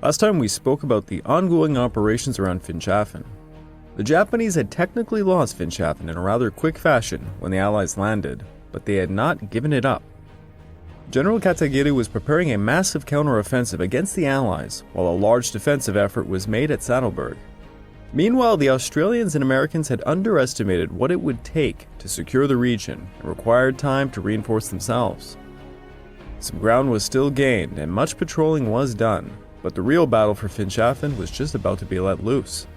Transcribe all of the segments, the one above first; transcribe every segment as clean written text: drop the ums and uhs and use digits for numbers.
Last time we spoke about the ongoing operations around Finschhafen. The Japanese had technically lost Finschhafen in a rather quick fashion when the Allies landed, but they had not given it up. General Kagi was preparing a massive counteroffensive against the Allies, while a large defensive effort was made at Saddleburg. Meanwhile, the Australians and Americans had underestimated what it would take to secure the region and required time to reinforce themselves. Some ground was still gained and much patrolling was done, but the real battle for Finschhafen was just about to be let loose.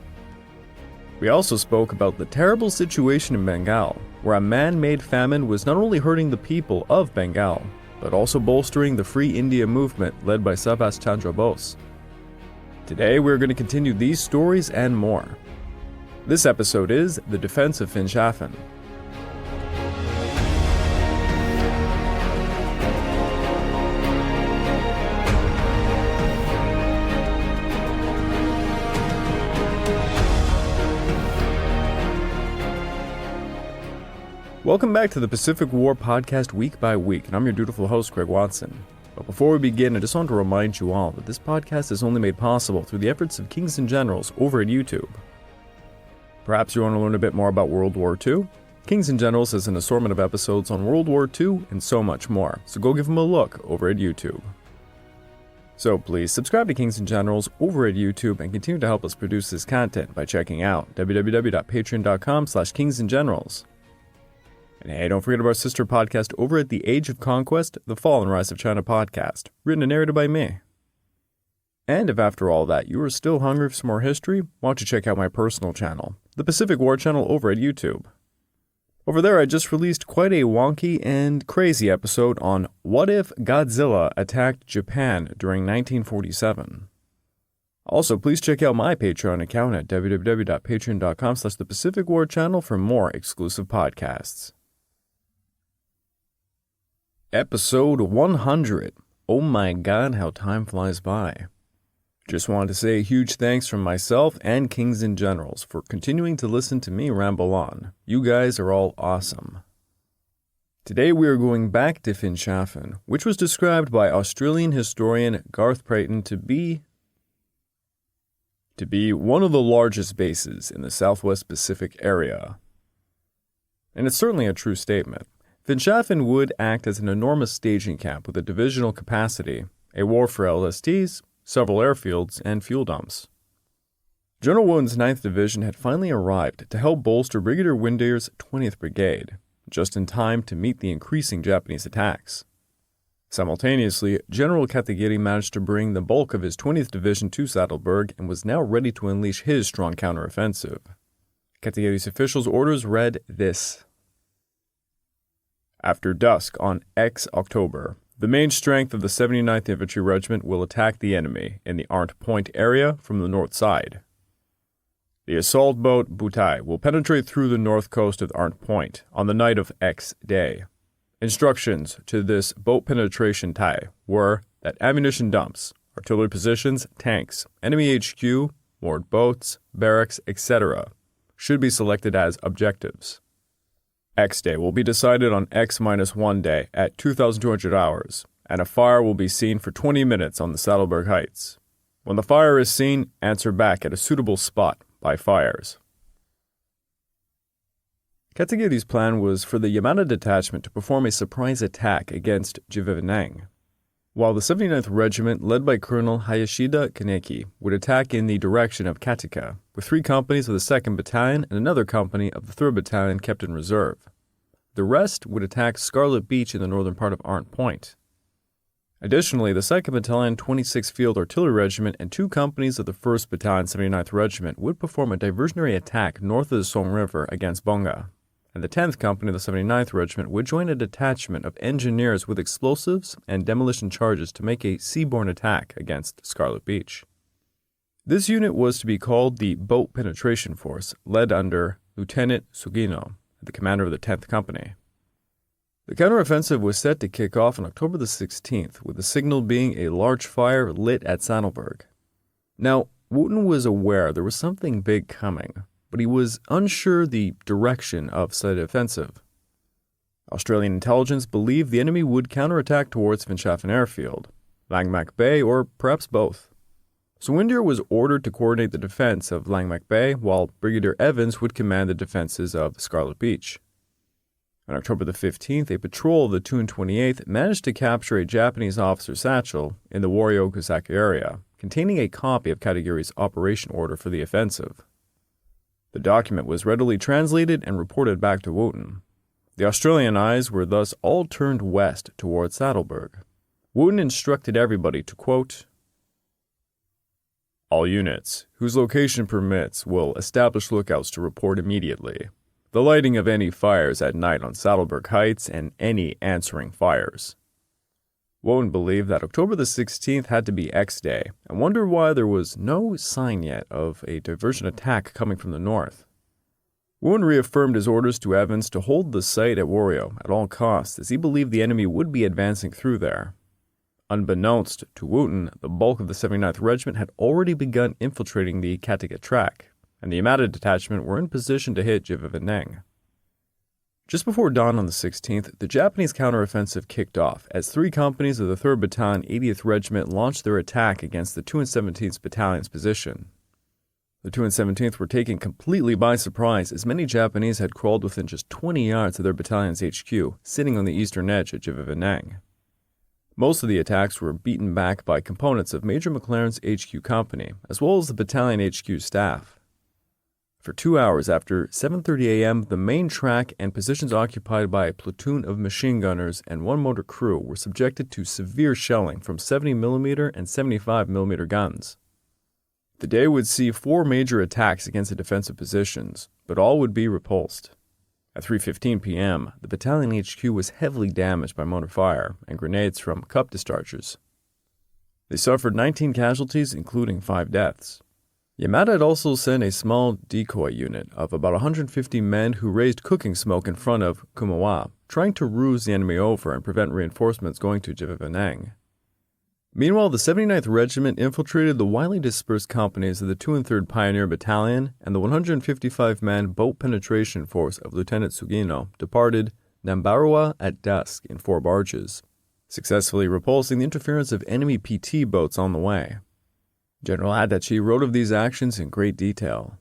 We also spoke about the terrible situation in Bengal, where a man-made famine was not only hurting the people of Bengal, but also bolstering the Free India movement led by Subhash Chandra Bose. Today we're going to continue these stories and more. This episode is The Defense of Finschhafen. Welcome back to the Pacific War podcast week by week, and I'm your dutiful host, Craig Watson. But before we begin, I just want to remind you all that this podcast is only made possible through the efforts of Kings and Generals over at YouTube. Perhaps you want to learn a bit more about World War II? Kings and Generals has an assortment of episodes on World War II and so much more, so go give them a look over at YouTube. So please subscribe to Kings and Generals over at YouTube and continue to help us produce this content by checking out www.patreon.com/kingsandgenerals. And hey, don't forget about our sister podcast over at The Age of Conquest, The Fall and Rise of China podcast, written and narrated by me. And if after all that you are still hungry for some more history, why don't you check out my personal channel, the Pacific War channel over at YouTube. Over there I just released quite a wonky and crazy episode on what if Godzilla attacked Japan during 1947. Also, please check out my Patreon account at www.patreon.com/thepacificwarchannel for more exclusive podcasts. Episode 100. Oh my god, how time flies by. Just wanted to say a huge thanks from myself and Kings and Generals for continuing to listen to me ramble on. You guys are all awesome. Today we are going back to Finschhafen, which was described by Australian historian Garth Prayton to be one of the largest bases in the Southwest Pacific area. And it's certainly a true statement. Finschhafen would act as an enormous staging camp with a divisional capacity, a war for LSTs, several airfields, and fuel dumps. General Woden's 9th Division had finally arrived to help bolster Brigadier Windayer's 20th Brigade, just in time to meet the increasing Japanese attacks. Simultaneously, General Kagi managed to bring the bulk of his 20th Division to Saddleburg and was now ready to unleash his strong counteroffensive. Katagi's officials' orders read this. After dusk on October, the main strength of the 79th Infantry Regiment will attack the enemy in the Arndt Point area from the north side. The assault boat Butai will penetrate through the north coast of Arndt Point on the night of X day. Instructions to this boat penetration tie were that ammunition dumps, artillery positions, tanks, enemy HQ, moored boats, barracks, etc. should be selected as objectives. X day will be decided on X-1 day at 2,200 hours, and a fire will be seen for 20 minutes on the Saddleburg Heights. When the fire is seen, answer back at a suitable spot by fires. Katagi's plan was for the Yamada detachment to perform a surprise attack against Jivevenang, while the 79th Regiment, led by Colonel Hayashida Kaneki, would attack in the direction of Katika, with 3 companies of the 2nd Battalion and another company of the 3rd Battalion kept in reserve. The rest would attack Scarlet Beach in the northern part of Arndt Point. Additionally, the 2nd Battalion, 26th Field Artillery Regiment, and 2 companies of the 1st Battalion, 79th Regiment would perform a diversionary attack north of the Song River against Bonga, and the 10th Company of the 79th Regiment would join a detachment of engineers with explosives and demolition charges to make a seaborne attack against Scarlet Beach. This unit was to be called the Boat Penetration Force, led under Lieutenant Sugino, the commander of the 10th Company. The counteroffensive was set to kick off on October the 16th, with the signal being a large fire lit at Saddleburg. Now, Wooten was aware there was something big coming, but he was unsure the direction of said offensive. Australian intelligence believed the enemy would counterattack towards Finschhafen Airfield, Langmak Bay, or perhaps both. So Windeyer was ordered to coordinate the defense of Langemak Bay, while Brigadier Evans would command the defenses of Scarlet Beach. On October the 15th, a patrol of the 228th managed to capture a Japanese officer's satchel in the Wario-Kusaka area, containing a copy of Katagiri's operation order for the offensive. The document was readily translated and reported back to Wootton. The Australian eyes were thus all turned west towards Saddleburg. Wootton instructed everybody to, quote, "All units, whose location permits, will establish lookouts to report immediately. The lighting of any fires at night on Saddleburg Heights and any answering fires." Wootton believed that October the 16th had to be X Day and wondered why there was no sign yet of a diversion attack coming from the north. Wootton reaffirmed his orders to Evans to hold the site at Wario at all costs, as he believed the enemy would be advancing through there. Unbeknownst to Wootton, the bulk of the 79th Regiment had already begun infiltrating the Kattegat track, and the Yamada detachment were in position to hit Jiviveneng. Just before dawn on the 16th, the Japanese counteroffensive kicked off as 3 companies of the 3rd Battalion, 80th Regiment launched their attack against the 2 and 17th Battalion's position. The 2 and 17th were taken completely by surprise, as many Japanese had crawled within just 20 yards of their battalion's HQ, sitting on the eastern edge of Jiviveneng. Most of the attacks were beaten back by components of Major McLaren's HQ company, as well as the battalion HQ staff. For 2 hours after 7:30 a.m., the main track and positions occupied by a platoon of machine gunners and 1 motor crew were subjected to severe shelling from 70mm and 75mm guns. The day would see 4 major attacks against the defensive positions, but all would be repulsed. At 3:15 p.m., the battalion HQ was heavily damaged by mortar fire and grenades from cup dischargers. They suffered 19 casualties, including 5 deaths. Yamada had also sent a small decoy unit of about 150 men who raised cooking smoke in front of Kumawa, trying to ruse the enemy over and prevent reinforcements going to Jiviveneng. Meanwhile, the 79th Regiment infiltrated the widely dispersed companies of the 2 and 3rd Pioneer Battalion, and the 155-man boat penetration force of Lieutenant Sugino departed Nambarua at dusk in 4 barges, successfully repulsing the interference of enemy PT boats on the way. General Adachi wrote of these actions in great detail.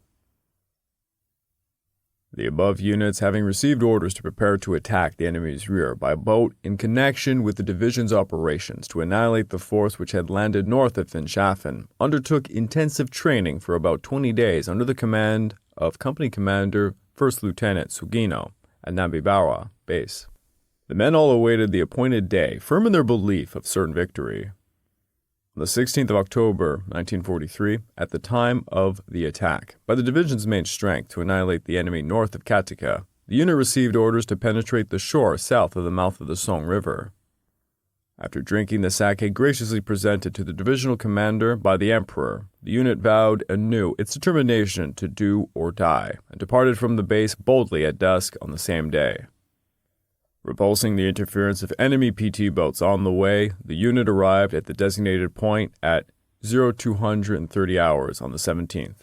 The above units, having received orders to prepare to attack the enemy's rear by boat in connection with the division's operations to annihilate the force which had landed north of Finschhafen, undertook intensive training for about 20 days under the command of Company Commander 1st Lieutenant Sugino at Nambibawa Base. The men all awaited the appointed day, firm in their belief of certain victory. On the 16th of October, 1943, at the time of the attack, by the division's main strength to annihilate the enemy north of Kattegat, the unit received orders to penetrate the shore south of the mouth of the Song River. After drinking the sake graciously presented to the divisional commander by the Emperor, the unit vowed anew its determination to do or die, and departed from the base boldly at dusk on the same day. Repulsing the interference of enemy PT boats on the way, the unit arrived at the designated point at 0230 hours on the 17th.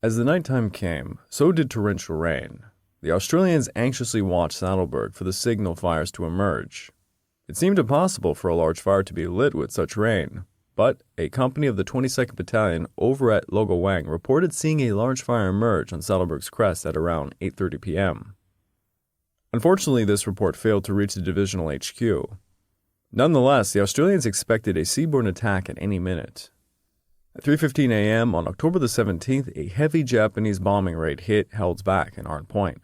As the nighttime came, so did torrential rain. The Australians anxiously watched Saddleburg for the signal fires to emerge. It seemed impossible for a large fire to be lit with such rain, but a company of the 22nd Battalion over at Logowang reported seeing a large fire emerge on Saddleburg's crest at around 8:30 p.m. Unfortunately, this report failed to reach the divisional HQ. Nonetheless, the Australians expected a seaborne attack at any minute. At 3:15 a.m. on October the 17th, a heavy Japanese bombing raid hit Held's Back in Arn Point.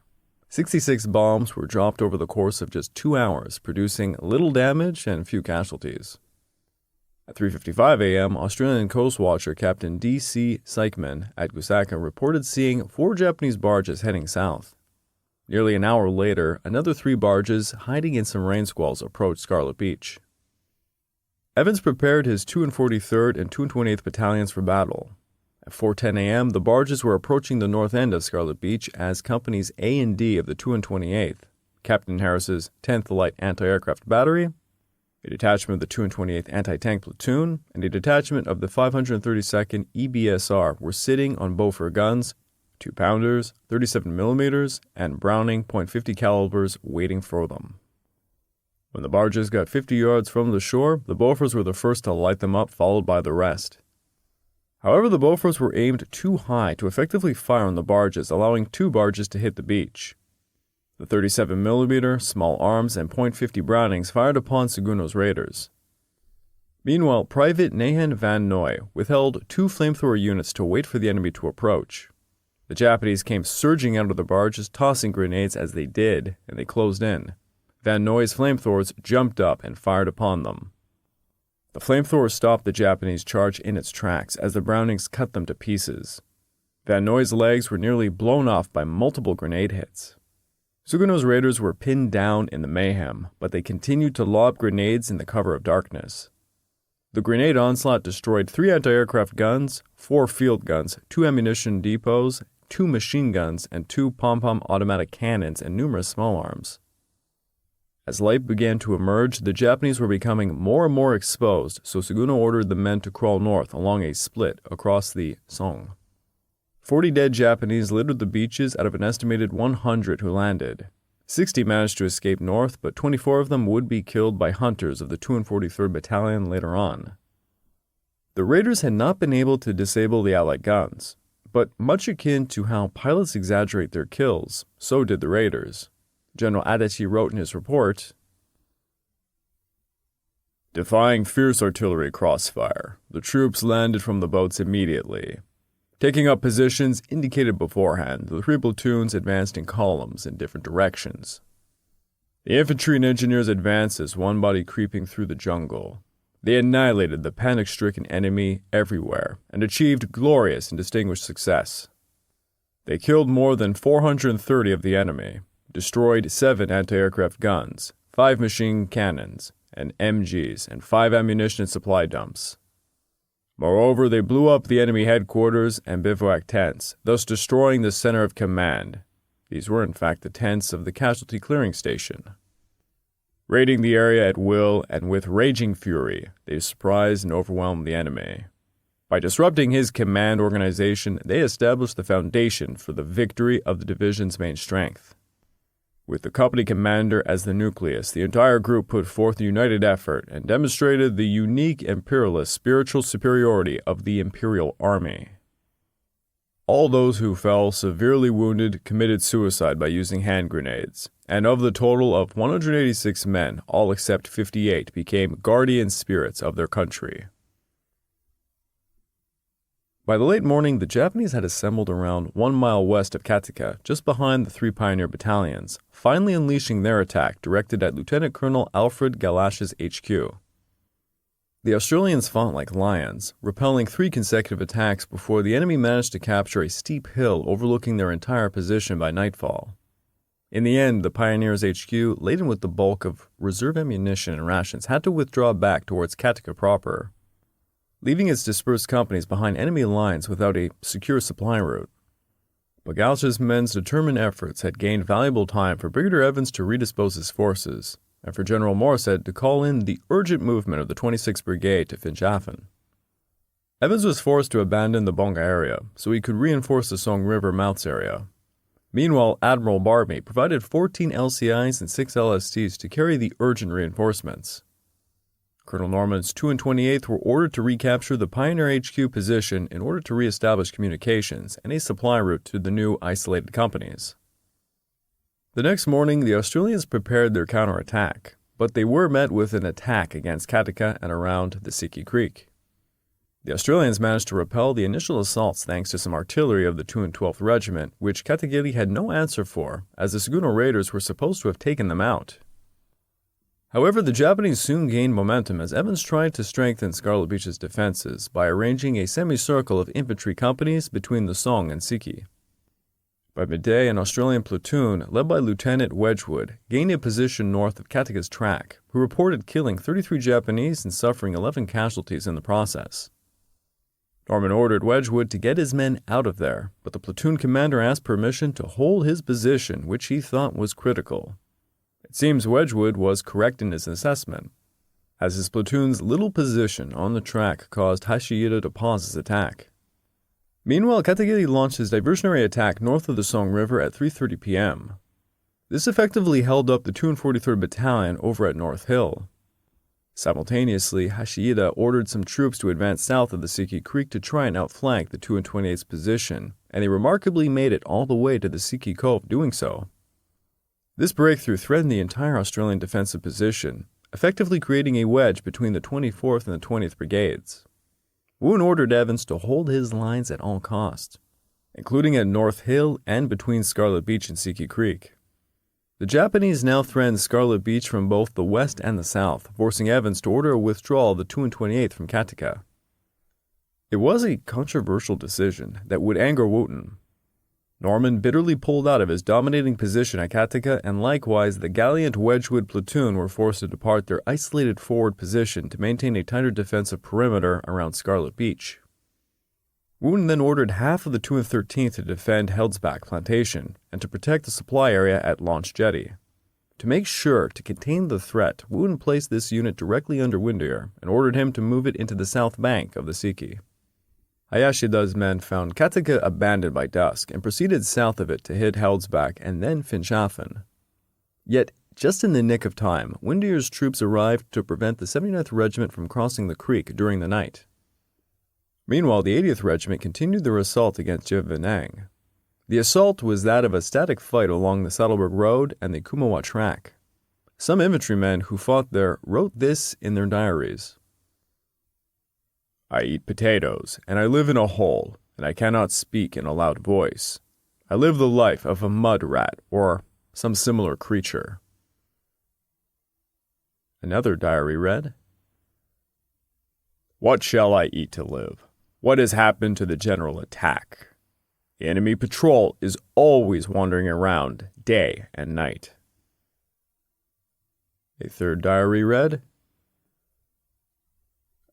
66 bombs were dropped over the course of just 2 hours, producing little damage and few casualties. At 3:55 a.m., Australian Coast Watcher Captain D.C. Sykman at Gusaka reported seeing 4 Japanese barges heading south. Nearly an hour later, another 3 barges, hiding in some rain squalls, approached Scarlet Beach. Evans prepared his 2 and 43rd and 2 and 28th Battalions for battle. At 4:10 a.m., the barges were approaching the north end of Scarlet Beach as Companies A and D of the 2 and 28th, Captain Harris's 10th Light Anti-Aircraft Battery, a detachment of the 2 and 28th Anti-Tank Platoon, and a detachment of the 532nd EBSR were sitting on Bofor guns, 2-pounders, 37mm, and Browning .50 calibers waiting for them. When the barges got 50 yards from the shore, the Bofors were the first to light them up, followed by the rest. However, the Bofors were aimed too high to effectively fire on the barges, allowing 2 barges to hit the beach. The 37mm, small arms, and .50 Brownings fired upon Seguno's raiders. Meanwhile, Private Nahan Van Noy withheld 2 flamethrower units to wait for the enemy to approach. The Japanese came surging out of the barges, tossing grenades as they did, and they closed in. Van Noy's flamethrowers jumped up and fired upon them. The flamethrowers stopped the Japanese charge in its tracks as the Brownings cut them to pieces. Van Noy's legs were nearly blown off by multiple grenade hits. Seguno's raiders were pinned down in the mayhem, but they continued to lob grenades in the cover of darkness. The grenade onslaught destroyed 3 anti-aircraft guns, 4 field guns, 2 ammunition depots, 2 machine guns, and 2 pom-pom automatic cannons and numerous small arms. As light began to emerge, the Japanese were becoming more and more exposed, so Seguno ordered the men to crawl north along a split across the Song. 40 dead Japanese littered the beaches out of an estimated 100 who landed. 60 managed to escape north, but 24 of them would be killed by hunters of the 243rd Battalion later on. The raiders had not been able to disable the Allied guns, but much akin to how pilots exaggerate their kills, so did the raiders. General Adachi wrote in his report, "Defying fierce artillery crossfire, the troops landed from the boats immediately. Taking up positions indicated beforehand, the 3 platoons advanced in columns in different directions. The infantry and engineers advanced as one body creeping through the jungle. They annihilated the panic-stricken enemy everywhere and achieved glorious and distinguished success. They killed more than 430 of the enemy, destroyed 7 anti-aircraft guns, 5 machine cannons, and MGs, and 5 ammunition and supply dumps. Moreover, they blew up the enemy headquarters and bivouac tents, thus destroying the center of command. These were in fact the tents of the casualty clearing station. Raiding the area at will and with raging fury, they surprised and overwhelmed the enemy. By disrupting his command organization, they established the foundation for the victory of the division's main strength. With the company commander as the nucleus, the entire group put forth a united effort and demonstrated the unique imperialist spiritual superiority of the Imperial Army. All those who fell severely wounded committed suicide by using hand grenades, and of the total of 186 men, all except 58 became guardian spirits of their country." By the late morning, the Japanese had assembled around 1 mile west of Katika, just behind the 3 pioneer battalions, finally unleashing their attack directed at Lieutenant Colonel Alfred Galash's HQ. The Australians fought like lions, repelling 3 consecutive attacks before the enemy managed to capture a steep hill overlooking their entire position by nightfall. In the end, the Pioneers' HQ, laden with the bulk of reserve ammunition and rations, had to withdraw back towards Katika proper, leaving its dispersed companies behind enemy lines without a secure supply route. But Galash's men's determined efforts had gained valuable time for Brigadier Evans to redispose his forces, and for General Morset to call in the urgent movement of the 26th Brigade to Finschhafen. Evans was forced to abandon the Bonga area so he could reinforce the Song River mouths area. Meanwhile, Admiral Barbie provided 14 LCIs and 6 LSTs to carry the urgent reinforcements. Colonel Norman's 2 and 28th were ordered to recapture the Pioneer HQ position in order to re-establish communications and a supply route to the new isolated companies. The next morning, the Australians prepared their counterattack, but they were met with an attack against Katika and around the Siki Creek. The Australians managed to repel the initial assaults thanks to some artillery of the 2 and 12th Regiment, which Katakiri had no answer for, as the Seguno raiders were supposed to have taken them out. However, the Japanese soon gained momentum as Evans tried to strengthen Scarlet Beach's defenses by arranging a semicircle of infantry companies between the Song and Siki. By midday, an Australian platoon, led by Lieutenant Wedgwood, gained a position north of Katika's track, who reported killing 33 Japanese and suffering 11 casualties in the process. Norman ordered Wedgwood to get his men out of there, but the platoon commander asked permission to hold his position, which he thought was critical. It seems Wedgwood was correct in his assessment, as his platoon's little position on the track caused Hashiyuda to pause his attack. Meanwhile, Katagiri launched his diversionary attack north of the Song River at 3:30 p.m. This effectively held up the 243rd Battalion over at North Hill. Simultaneously, Hashida ordered some troops to advance south of the Siki Creek to try and outflank the 228th position, and they remarkably made it all the way to the Siki Cove doing so. This breakthrough threatened the entire Australian defensive position, effectively creating a wedge between the 24th and the 20th Brigades. Woon ordered Evans to hold his lines at all costs, including at North Hill and between Scarlet Beach and Siki Creek. The Japanese now threatened Scarlet Beach from both the west and the south, forcing Evans to order a withdrawal of the 228th from Katika. It was a controversial decision that would anger Wooten. Norman bitterly pulled out of his dominating position at Katika, and likewise the gallant Wedgwood platoon were forced to depart their isolated forward position to maintain a tighter defensive perimeter around Scarlet Beach. Wooten then ordered half of the 213th to defend Heldsback Plantation and to protect the supply area at Launch Jetty. To make sure to contain the threat, Wooten placed this unit directly under Windeyer and ordered him to move it into the south bank of the Siki. Hayashida's men found Katika abandoned by dusk and proceeded south of it to hit Heldsback and then Finschhafen. Yet, just in the nick of time, Windeyer's troops arrived to prevent the 79th Regiment from crossing the creek during the night. Meanwhile, the 80th Regiment continued their assault against Jivenang. The assault was that of a static fight along the Saddleburg Road and the Kumawa Track. Some infantrymen who fought there wrote this in their diaries. I eat potatoes, and I live in a hole, and I cannot speak in a loud voice. I live the life of a mud rat or some similar creature. Another diary read, What shall I eat to live? What has happened to the general attack? The enemy patrol is always wandering around, day and night. A third diary read,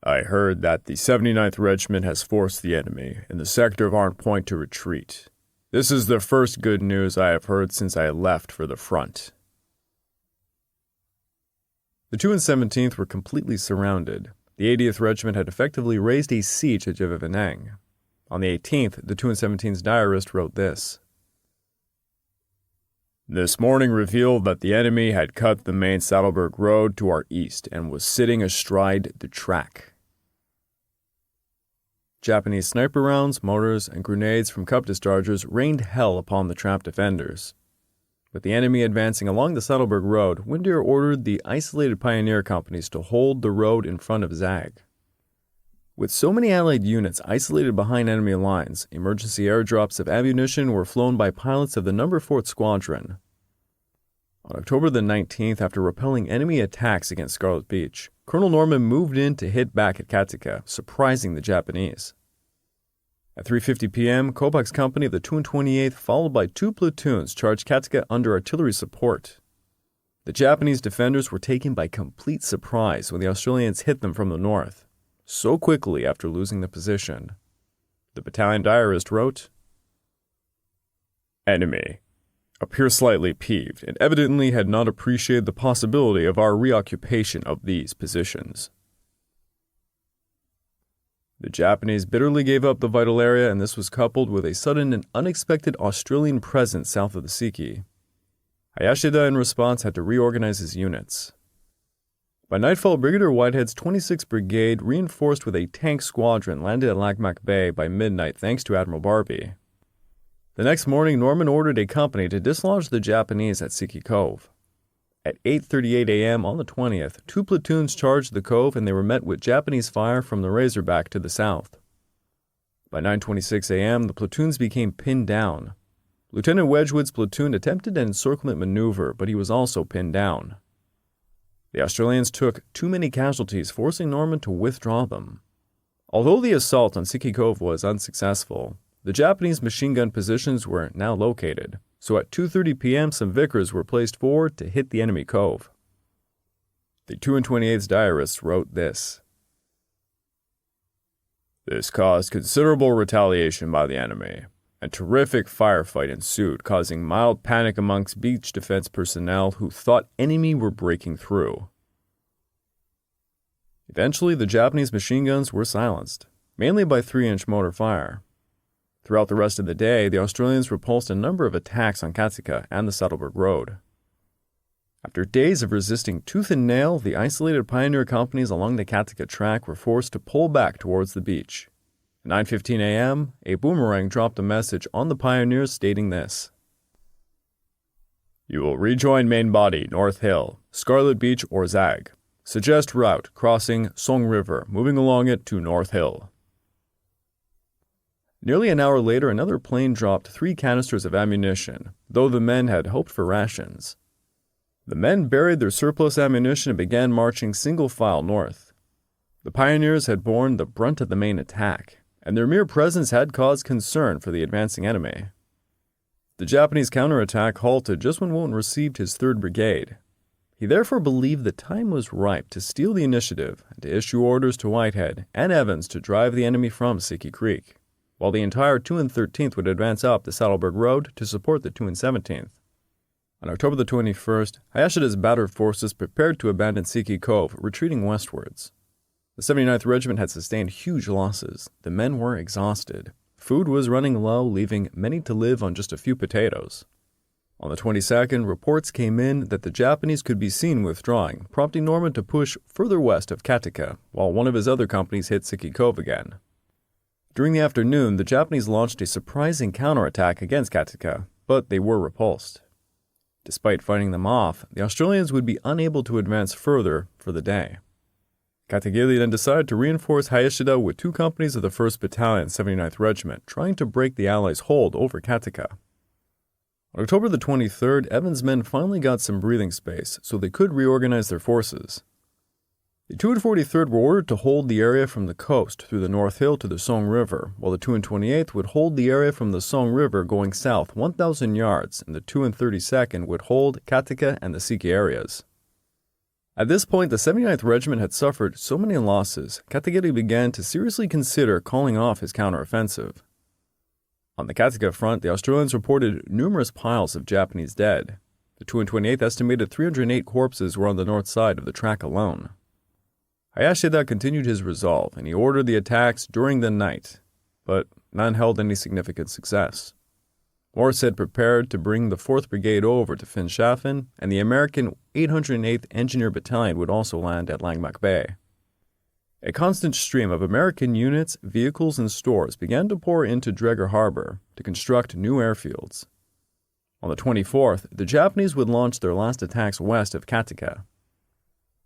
I heard that the 79th Regiment has forced the enemy in the sector of Arn Point to retreat. This is the first good news I have heard since I left for the front. The 217th were completely surrounded. The 80th Regiment had effectively raised a siege at Jivenang. On the 18th, the 217th's diarist wrote this. This morning revealed that the enemy had cut the main Saddleburg Road to our east and was sitting astride the track. Japanese sniper rounds, mortars, and grenades from cup dischargers rained hell upon the trapped defenders. With the enemy advancing along the Saddleburg Road, Windeyer ordered the isolated pioneer companies to hold the road in front of Zag. With so many Allied units isolated behind enemy lines, emergency airdrops of ammunition were flown by pilots of the No. 4th Squadron. On October the 19th, after repelling enemy attacks against Scarlet Beach, Colonel Norman moved in to hit back at Katika, surprising the Japanese. At 3:50 p.m., Kopach's company of the 228th, followed by two platoons, charged Katika under artillery support. The Japanese defenders were taken by complete surprise when the Australians hit them from the north, so quickly after losing the position. The battalion diarist wrote, Enemy appear slightly peeved and evidently had not appreciated the possibility of our reoccupation of these positions. The Japanese bitterly gave up the vital area, and this was coupled with a sudden and unexpected Australian presence south of the Siki. Hayashida, in response, had to reorganize his units. By nightfall, Brigadier Whitehead's 26th Brigade, reinforced with a tank squadron, landed at Lagmac Bay by midnight thanks to Admiral Barbie. The next morning, Norman ordered a company to dislodge the Japanese at Siki Cove. At 8:38 a.m. on the 20th, two platoons charged the cove and they were met with Japanese fire from the Razorback to the south. By 9:26 a.m., the platoons became pinned down. Lieutenant Wedgwood's platoon attempted an encirclement maneuver, but he was also pinned down. The Australians took too many casualties, forcing Norman to withdraw them. Although the assault on Siki Cove was unsuccessful, the Japanese machine gun positions were now located, so at 2:30 p.m. some Vickers were placed forward to hit the enemy cove. The 228th's diarist wrote this. This caused considerable retaliation by the enemy. A terrific firefight ensued, causing mild panic amongst beach defense personnel who thought enemy were breaking through. Eventually, the Japanese machine guns were silenced, mainly by 3-inch mortar fire. Throughout the rest of the day, the Australians repulsed a number of attacks on Katika and the Saddleburg Road. After days of resisting tooth and nail, the isolated pioneer companies along the Kattegat track were forced to pull back towards the beach. At 9:15 a.m., a boomerang dropped a message on the pioneers stating this: "You will rejoin main body, North Hill, Scarlet Beach or Zag. Suggest route crossing Song River, moving along it to North Hill." Nearly an hour later, another plane dropped 3 canisters of ammunition, though the men had hoped for rations. The men buried their surplus ammunition and began marching single file north. The pioneers had borne the brunt of the main attack, and their mere presence had caused concern for the advancing enemy. The Japanese counterattack halted just when Wotton received his 3rd Brigade. He therefore believed the time was ripe to steal the initiative and to issue orders to Whitehead and Evans to drive the enemy from Siki Creek, while the entire 2 and 13th would advance up the Saddleburg Road to support the 2 and 17th. On October the 21st, Hayashida's battered forces prepared to abandon Siki Cove, retreating westwards. The 79th Regiment had sustained huge losses. The men were exhausted. Food was running low, leaving many to live on just a few potatoes. On the 22nd, reports came in that the Japanese could be seen withdrawing, prompting Norman to push further west of Kattegat, while one of his other companies hit Siki Cove again. During the afternoon, the Japanese launched a surprising counterattack against Kattegat, but they were repulsed. Despite fighting them off, the Australians would be unable to advance further for the day. Katagiri then decided to reinforce Hayashida with 2 companies of the 1st Battalion, 79th Regiment, trying to break the Allies' hold over Kattegat. On October the 23rd, Evans' men finally got some breathing space, so they could reorganize their forces. The 2 and 43rd were ordered to hold the area from the coast through the North Hill to the Song River, while the 2 and 28th would hold the area from the Song River going south 1,000 yards, and the 2 and 32nd would hold Kattegat and the Siki areas. At this point, the 79th Regiment had suffered so many losses, Katagiri began to seriously consider calling off his counteroffensive. On the Kattegat front, the Australians reported numerous piles of Japanese dead. The 2 and 28th estimated 308 corpses were on the north side of the track alone. Hayashida continued his resolve, and he ordered the attacks during the night, but none held any significant success. Morse had prepared to bring the 4th Brigade over to Finschhafen, and the American 808th Engineer Battalion would also land at Langemak Bay. A constant stream of American units, vehicles, and stores began to pour into Dregger Harbor to construct new airfields. On the 24th, the Japanese would launch their last attacks west of Kattegat.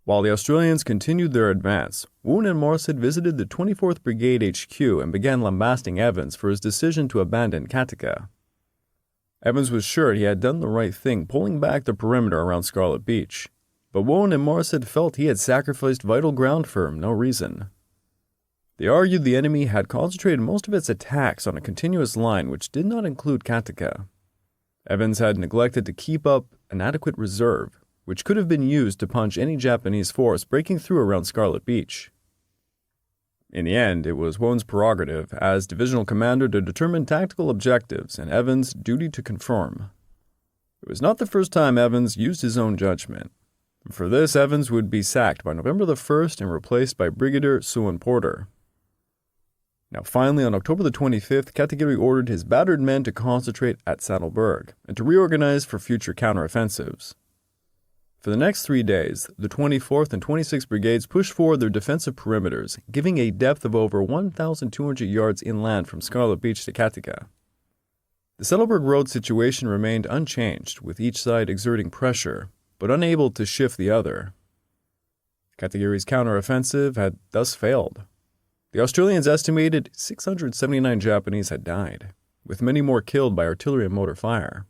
While the Australians continued their advance, Woon and Morse had visited the 24th Brigade HQ and began lambasting Evans for his decision to abandon Kattegat. Evans was sure he had done the right thing pulling back the perimeter around Scarlet Beach, but Woon and Morse had felt he had sacrificed vital ground for no reason. They argued the enemy had concentrated most of its attacks on a continuous line which did not include Kattegat. Evans had neglected to keep up an adequate reserve, which could have been used to punch any Japanese force breaking through around Scarlet Beach. In the end, it was Woon's prerogative as divisional commander to determine tactical objectives and Evans' duty to conform. It was not the first time Evans used his own judgment. For this, Evans would be sacked by November the 1st and replaced by Brigadier Suan Porter. Now finally, on October the 25th, Katagiri ordered his battered men to concentrate at Saddleburg and to reorganize for future counteroffensives. For the next 3 days, the 24th and 26th Brigades pushed forward their defensive perimeters, giving a depth of over 1,200 yards inland from Scarlet Beach to Kattegat. The Saddleburg Road situation remained unchanged, with each side exerting pressure, but unable to shift the other. Katagiri's counteroffensive had thus failed. The Australians estimated 679 Japanese had died, with many more killed by artillery and motor fire.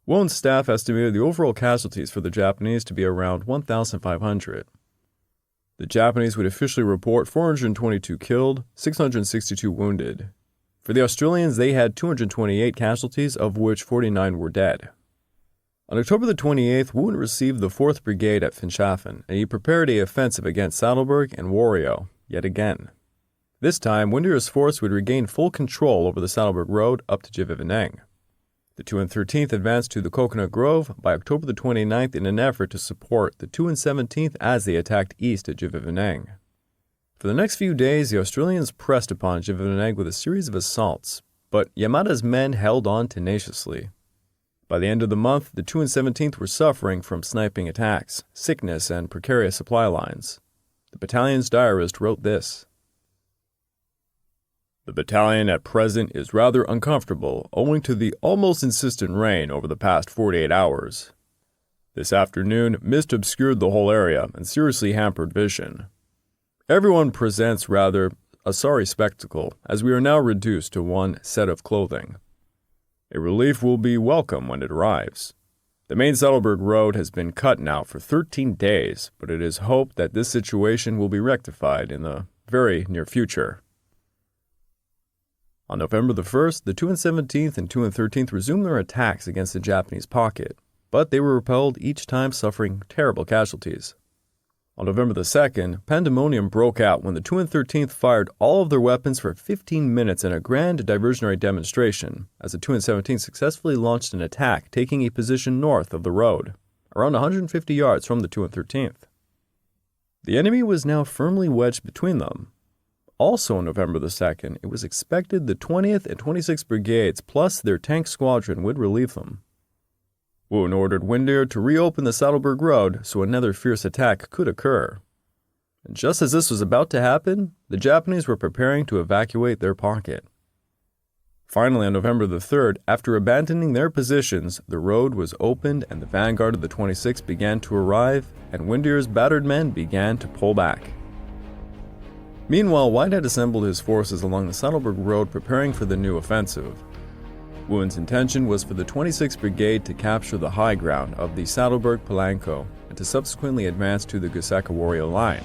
Woon's staff estimated the overall casualties for the Japanese to be around 1,500. The Japanese would officially report 422 killed, 662 wounded. For the Australians, they had 228 casualties, of which 49 were dead. On October the 28th, Woon received the 4th Brigade at Finschhafen, and he prepared an offensive against Saddleburg and Wario, yet again. This time, Windier's force would regain full control over the Saddleburg Road up to Jiviveneng. The 2 and 13th advanced to the Coconut Grove by October the 29th in an effort to support the 2 and 17th as they attacked east at Jiviveneng. For the next few days, the Australians pressed upon Jiviveneng with a series of assaults, but Yamada's men held on tenaciously. By the end of the month, the 217th were suffering from sniping attacks, sickness, and precarious supply lines. The battalion's diarist wrote this: "The battalion at present is rather uncomfortable owing to the almost insistent rain over the past 48 hours. This afternoon, mist obscured the whole area and seriously hampered vision. Everyone presents rather a sorry spectacle, as we are now reduced to one set of clothing. A relief will be welcome when it arrives. The main Saddleberg Road has been cut now for 13 days, but it is hoped that this situation will be rectified in the very near future." On November the 1st, the 217th and 213th resumed their attacks against the Japanese pocket, but they were repelled each time, suffering terrible casualties. On November the 2nd, pandemonium broke out when the 213th fired all of their weapons for 15 minutes in a grand diversionary demonstration, as the 217th successfully launched an attack, taking a position north of the road, around 150 yards from the 213th. The enemy was now firmly wedged between them. Also on November the 2nd, it was expected the 20th and 26th Brigades plus their tank squadron would relieve them. Woon ordered Windeyer to reopen the Saddleberg Road so another fierce attack could occur. And just as this was about to happen, the Japanese were preparing to evacuate their pocket. Finally, on November the 3rd, after abandoning their positions, the road was opened and the vanguard of the 26th began to arrive, and Windeyer's battered men began to pull back. Meanwhile, White had assembled his forces along the Saddleberg Road preparing for the new offensive. Woon's intention was for the 26th Brigade to capture the high ground of the Saddleberg-Palanco and to subsequently advance to the Gusaka-Wario line.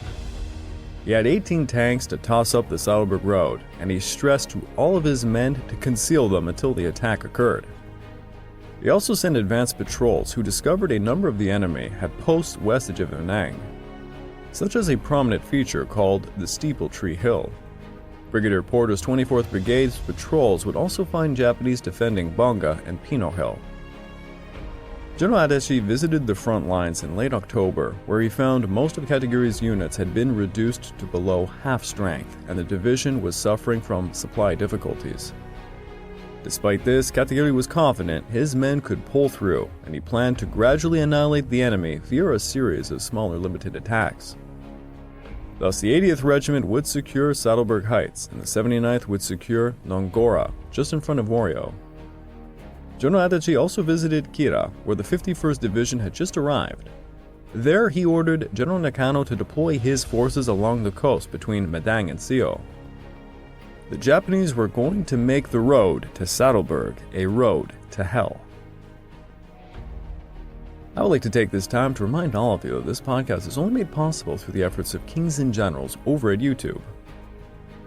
He had 18 tanks to toss up the Saddleberg Road, and he stressed to all of his men to conceal them until the attack occurred. He also sent advance patrols who discovered a number of the enemy had posts west of Jivanang, such as a prominent feature called the Steeple Tree Hill. Brigadier Porter's 24th Brigade's patrols would also find Japanese defending Bonga and Pino Hill. General Adachi visited the front lines in late October, where he found most of Katagiri's units had been reduced to below half strength, and the division was suffering from supply difficulties. Despite this, Katagiri was confident his men could pull through, and he planned to gradually annihilate the enemy via a series of smaller limited attacks. Thus, the 80th Regiment would secure Saddleberg Heights, and the 79th would secure Nongora, just in front of Wario. General Adachi also visited Kira, where the 51st Division had just arrived. There, he ordered General Nakano to deploy his forces along the coast between Madang and Seo. The Japanese were going to make the road to Saddleberg a road to hell. I would like to take this time to remind all of you that this podcast is only made possible through the efforts of Kings and Generals over at YouTube.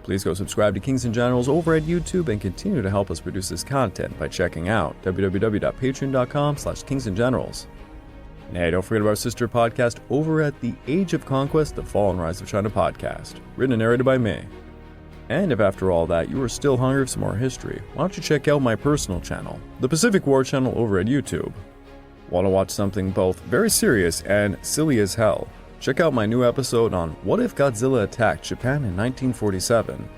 Please go subscribe to Kings and Generals over at YouTube and continue to help us produce this content by checking out www.patreon.com/kingsandgenerals. And hey, don't forget about our sister podcast over at The Age of Conquest, The Fall and Rise of China podcast, written and narrated by me. And if after all that you are still hungry for some more history, why don't you check out my personal channel, the Pacific War channel over at YouTube. Want to watch something both very serious and silly as hell? Check out my new episode on What If Godzilla Attacked Japan in 1947,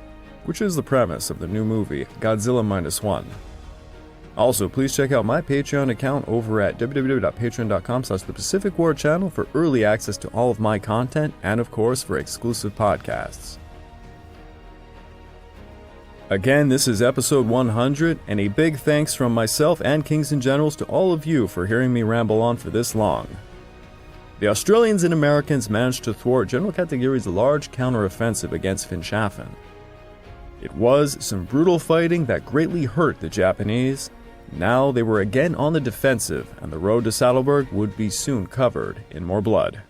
which is the premise of the new movie Godzilla -1. Also, please check out my Patreon account over at www.patreon.com/The Pacific War channel for early access to all of my content and, of course, for exclusive podcasts. Again, this is episode 100, and a big thanks from myself and Kings and Generals to all of you for hearing me ramble on for this long. The Australians and Americans managed to thwart General Katagiri's large counteroffensive against Finschhafen. It was some brutal fighting that greatly hurt the Japanese. Now they were again on the defensive, and the road to Saddleberg would be soon covered in more blood.